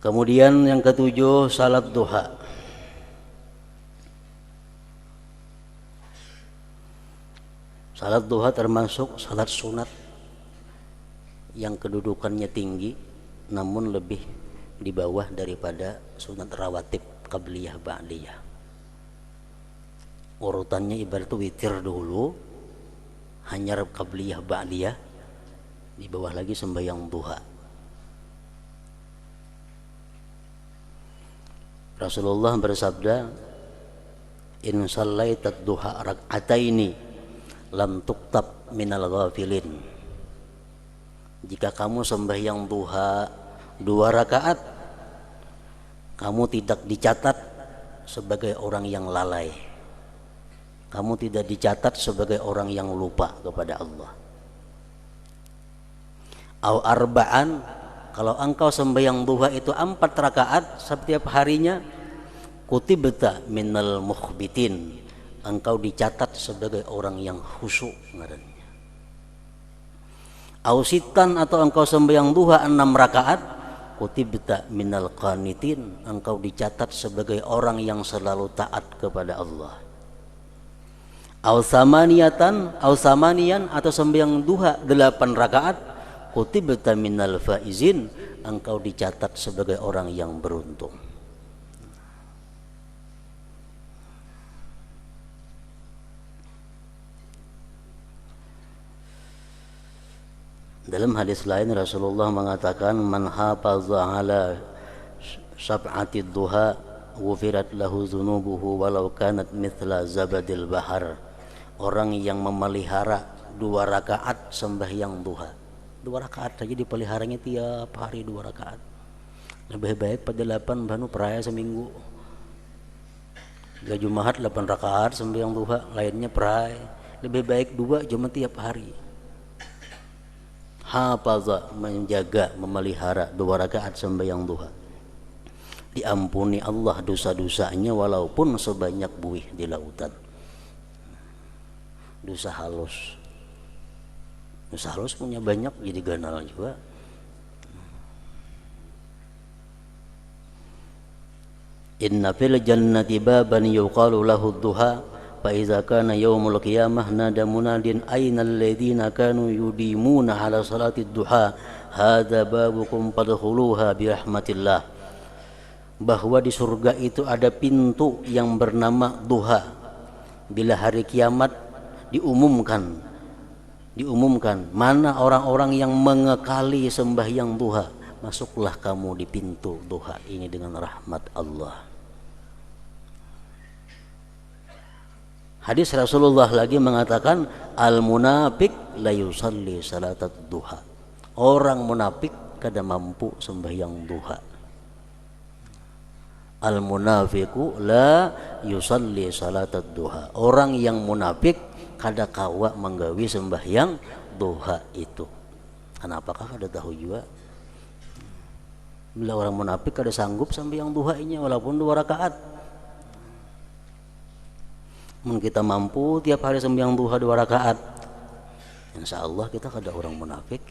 Kemudian yang ketujuh, salat duha. Salat duha termasuk salat sunat yang kedudukannya tinggi, namun lebih di bawah daripada sunat rawatib qabliyah ba'diyah. Urutannya ibarat witir dulu, hanyar qabliyah ba'diyah, di bawah lagi sembahyang duha. Rasulullah bersabda, in shallaitat duha rak'ataini lam tuktab minal ghafilin. Jika kamu sembahyang duha 2 rakaat, kamu tidak dicatat sebagai orang yang lalai, kamu tidak dicatat sebagai orang yang lupa kepada Allah. Au arba'an, kalau engkau sembahyang duha itu 4 rakaat setiap harinya, kutibta minal mukhbitin, engkau dicatat sebagai orang yang khusyuk ngarannya. Au sitan, atau engkau sembahyang duha 6 rakaat, kutibta minal qanitin, engkau dicatat sebagai orang yang selalu taat kepada Allah. Au samaniatan, au samanian, atau sembahyang duha 8 rakaat, kutibta minal faizin, engkau dicatat sebagai orang yang beruntung. Dalam hadis lain Rasulullah mengatakan, man hafaza ala sab'ati duha ghufirat lahu dzunubuhu walau kanat mithla zabadil bahar. Orang yang memelihara 2 rakaat sembahyang duha, 2 rakaat saja dipeliharanya tiap hari 2 rakaat. Lebih baik pada 8 banu peraya seminggu. Jika Jumat 8 rakaat sembahyang duha, lainnya peraya. Lebih baik 2 cuma tiap hari. Hafaza, menjaga, memelihara 2 rakaat sembahyang duha, diampuni Allah dosa-dosanya walaupun sebanyak buih di lautan. Dosa halus punya banyak, jadi ganal juga. Inna fil jannati baban yuqalu lahu duha, fa iza kana yaumul qiyamah nada munadin ainal ladzina kanu yudimuna ala salati duha hadza babukum fadkhuluha bi rahmatillah. Bahwa di surga itu ada pintu yang bernama duha. Bila hari kiamat diumumkan mana orang-orang yang mengekali sembahyang duha, masuklah kamu di pintu duha ini dengan rahmat Allah. Hadis Rasulullah lagi mengatakan, al munafik la yusalli salatat duha. Orang munafik kada mampu sembahyang duha. Al munafiku la yusalli salatat duha. Orang yang munafik kada kawa menggawi sembahyang duha itu. Kenapakah kada tahu juga? Bila orang munafik kada sanggup sembahyang duha ini walaupun 2 rakaat. Mun kita mampu tiap hari sembahyang duha 2 rakaat, insya Allah kita kada orang munafik.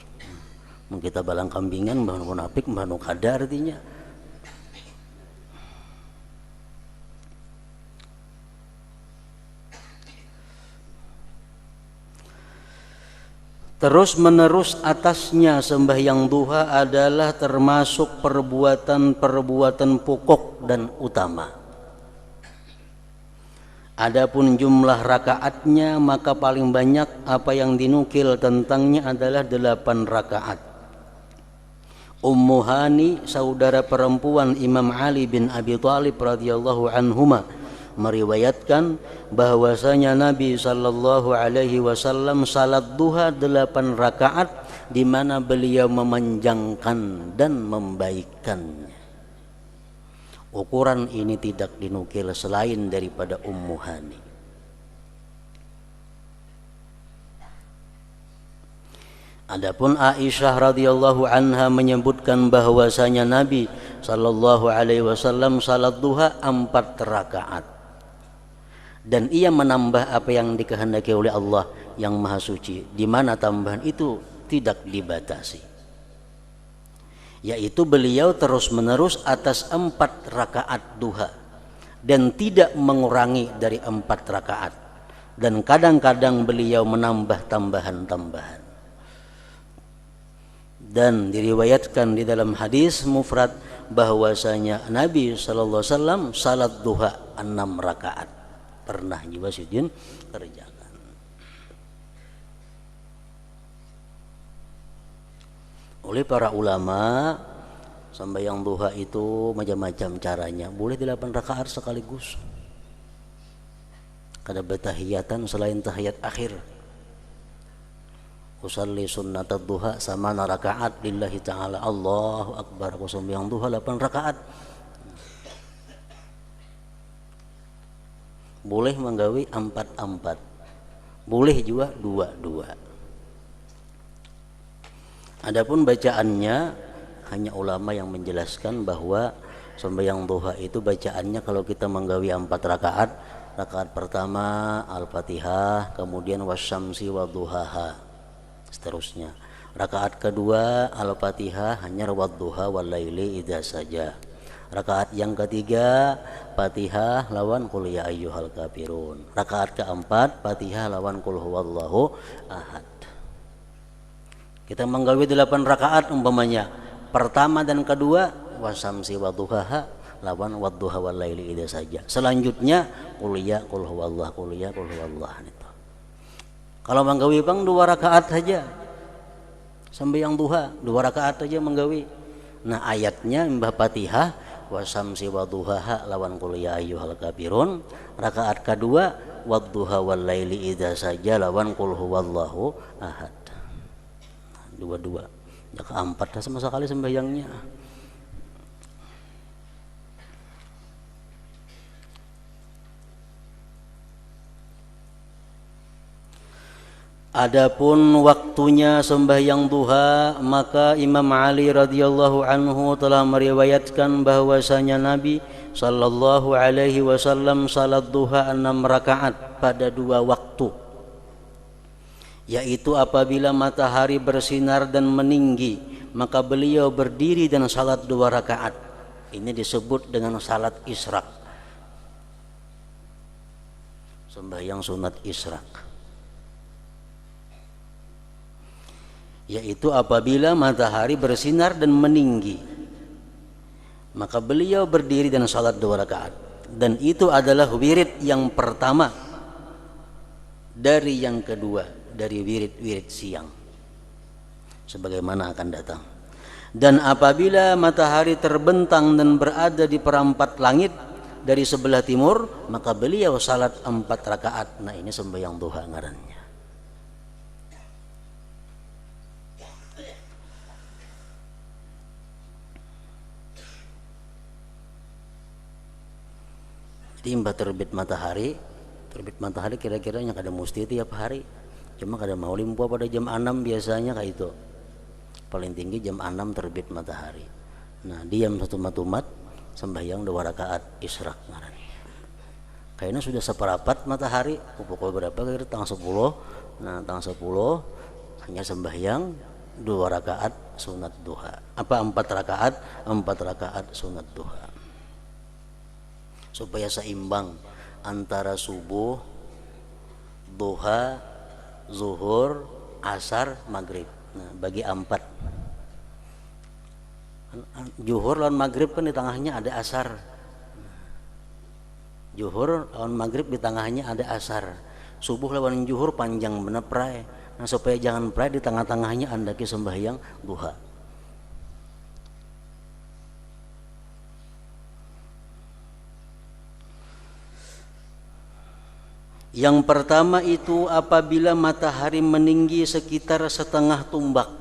Mun kita balang kambingan mbah munafik mbah nu kada artinya. Terus menerus atasnya sembahyang duha adalah termasuk perbuatan pokok dan utama. Adapun jumlah rakaatnya, maka paling banyak apa yang dinukil tentangnya adalah 8 rakaat. Ummu Hani, saudara perempuan Imam Ali bin Abi Thalib radhiyallahu anhuma, meriwayatkan bahwasanya Nabi sallallahu alaihi wasallam salat duha 8 rakaat, di mana beliau memanjangkan dan membaikkannya. Ukuran ini tidak dinukil selain daripada Ummu Hani. Adapun Aisyah radhiyallahu anha menyebutkan bahwasanya Nabi sallallahu alaihi wasallam salat duha 4 rakaat. Dan ia menambah apa yang dikehendaki oleh Allah yang Maha Suci, di mana tambahan itu tidak dibatasi. yaitu beliau terus-menerus atas 4 rakaat duha dan tidak mengurangi dari 4 rakaat, dan kadang-kadang beliau menambah tambahan-tambahan. Dan diriwayatkan di dalam hadis mufrad bahwasanya Nabi sallallahu alaihi wasallam salat duha 6 rakaat pernah juga sidin kerjakan. Oleh para ulama, sembahyang duha itu macam-macam caranya. Boleh 8 rakaat sekaligus. Kada bertahiyatan selain tahiyat akhir. Usalli sunnatat duha sama rakaat lillahi ta'ala. Allahu akbar. Aku sembahyang duha 8 rakaat. Boleh menggawi 4-4. Boleh juga 2-2. Adapun bacaannya, hanya ulama yang menjelaskan bahwa sembahyang duha itu bacaannya kalau kita menggawi 4 rakaat, rakaat pertama Al-Fatihah, kemudian wasyamsi wa duhaha, seterusnya. Rakaat kedua Al-Fatihah hanya wadduha wal laili idza saja. Rakaat yang ketiga Fatihah lawan qul ya ayyuhal kafirun. Rakaat keempat Fatihah lawan qul huwallahu ahad. Kita menggawi 8 rakaat umpamanya. Pertama dan kedua wasamsi wa duhaha lawan wadduha wal laili idza saja. Selanjutnya qul ya qul huwallah qul ya qul huwallah itu. Kalau menggawi bang 2 rakaat saja. Sembahyang duha 2 rakaat saja menggawi. Nah, ayatnya mbah Fatihah wasamsi wa duhaha lawan qul ya ayyuhal kafirun. Rakaat kedua wadduha wal laili idza saja lawan qul huwallahu ahad. 2-2. Ya keempat dah sama sekali sembahyangnya. Adapun waktunya sembahyang duha, maka Imam Ali radhiyallahu anhu telah meriwayatkan bahwasanya Nabi sallallahu alaihi wasallam salat duha 6 rakaat pada 2 waktu, yaitu apabila matahari bersinar dan meninggi, maka beliau berdiri dan salat 2 rakaat. Ini disebut dengan salat isyraq, sembahyang sunat isyraq, yaitu apabila matahari bersinar dan meninggi, maka beliau berdiri dan salat 2 rakaat. Dan itu adalah wirid yang pertama dari yang kedua, dari wirid-wirid siang, sebagaimana akan datang. Dan apabila matahari terbentang dan berada di perempat langit dari sebelah timur, maka beliau salat 4 rakaat. Nah, ini sembahyang duha ngarannya. Timba terbit matahari kira-kira yang kada mesti tiap hari, cuma kada mau limpu pada jam 6 biasanya kayak itu, paling tinggi jam 6 terbit matahari. Nah, diam satu matumat sembahyang 2 rakaat isyraq ngarannya. Kayaknya sudah seperapat matahari, pukul berapa kira tanggal 10. Nah, tanggal 10 hanya sembahyang 2 rakaat sunat duha. Apa 4 rakaat? 4 rakaat sunat duha, supaya seimbang antara subuh, duha, zuhur, asar, maghrib. Nah, bagi 4, zuhur lawan maghrib kan di tengahnya ada asar. Zuhur lawan maghrib di tengahnya ada asar. Subuh lawan zuhur panjang bener prai. Nah, supaya jangan prai, di tengah-tengahnya andaki sembahyang duha. Yang pertama itu apabila matahari meninggi sekitar setengah tumbak,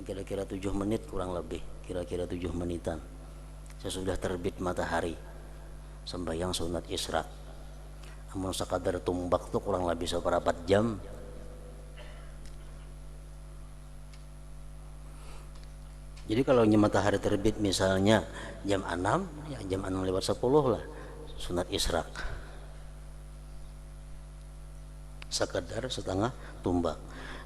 kira-kira 7 menit kurang lebih, kira-kira 7 menitan sesudah terbit matahari, sembahyang sunat isyraq. Amun sekadar tumbak tuh kurang lebih seperempat jam. Jadi kalau matahari terbit misalnya jam 6, ya jam 6 lewat 10 lah sunat isyraq, sekedar setengah tumbak.